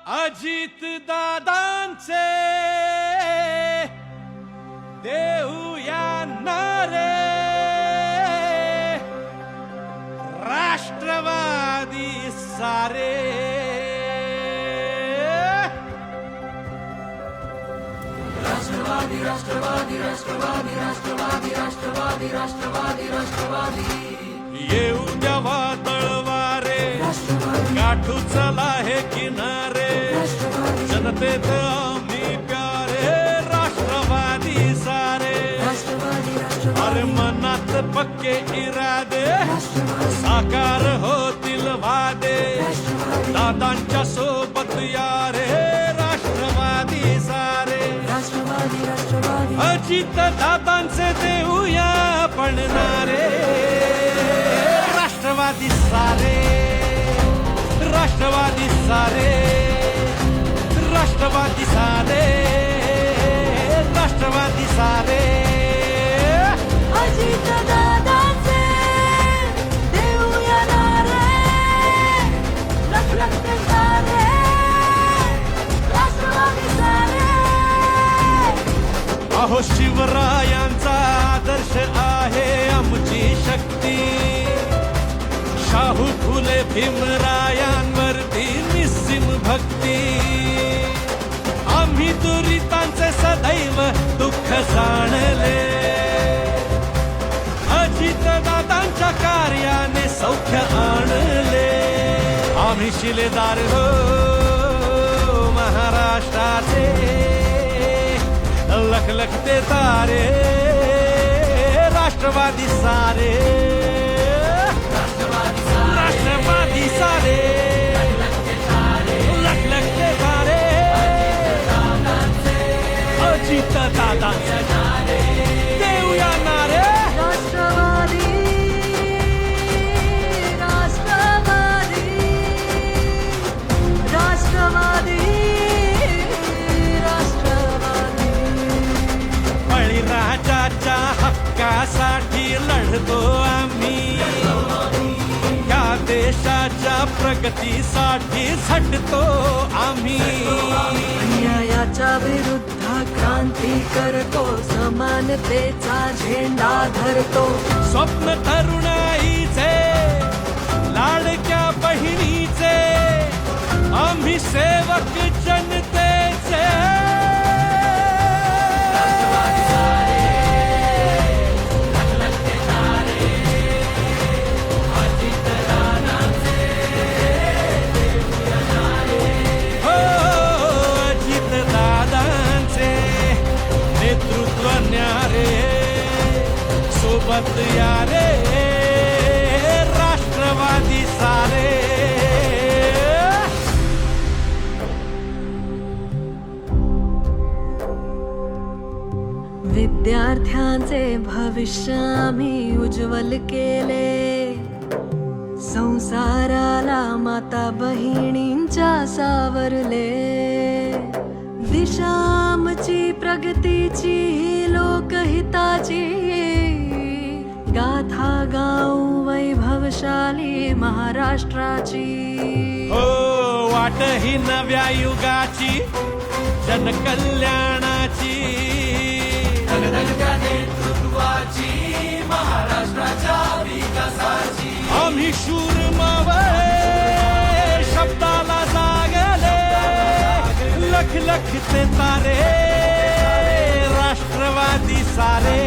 अजित दादांचे देऊया नारे, राष्ट्रवादी सारे. राष्ट्रवादी राष्ट्रवादी राष्ट्रवादी राष्ट्रवादी राष्ट्रवादी राष्ट्रवादी राष्ट्रवादी. येऊ द्या वादळवारे, गाठू चला हे किनारे, जनतेत आम्ही प्यारे, राष्ट्रवादी सारे. अरे मनात पक्के इरादे, साकार होतील वादे, दादांच्या सोबत यारे, राष्ट्रवादी सारे. अजित दादांचे देऊया आपण नारे, राष्ट्रवादी सारे, राष्ट्रवादी सारे, राष्ट्रवादी सारे, राष्ट्रवादी सारे. अजित दादांचे देऊया नारे, लखलखते सारे, राष्ट्रवादी सारे. अहो शिवरायांचा आदर्श आहे आमची शक्ती, शाहू फुले भीमरायांवरती निस्सीम भक्ती. आम्ही दुरितांचे सदैव दुःख जाणले, अजित दादांच्या कार्याने सौख्य आणले. आम्ही शिलेदार हो महाराष्ट्राचे, लखलखते तारे, राष्ट्रवादी सारे, राष्ट्रवादी सारे, लखलखते तारे, अजित दादांचे देऊया नारे. राष्ट्रवादी राष्ट्रवादी राष्ट्रवादी राष्ट्रवादी. बळीराजाच्या हक्कासाठी लढतो आम्ही, या देशाच्या प्रगतीसाठी झटतो आम्ही. अन्यायाच्या विरुद्ध क्रांती करतो, समानतेचा झेंडा धरतो. स्वप्न तरुणाईचे, लाडक्या बहिणीचे, आम्ही सेवक जनतेचे. हो, अजित दादांचे नेतृत्व न्यारे, सोबत यारे, राष्ट्रवादी सारे. विद्यार्थ्यांचे भविष्य आम्ही उज्ज्वल केले, संसाराला माता बहिणींच्या सावरले. दिशा आमची प्रगतीची ही लोकहिताची, गाथा गाऊ वैभवशाली महाराष्ट्राची. हो, वाट ही नव्या युगाची, जनकल्याणाची, नेतृत्वाची, महाराष्ट्राच्या विकासाची. आम्ही शूर मावळे शब्दाला जागले, लखलखते तारे, राष्ट्रवादी सारे.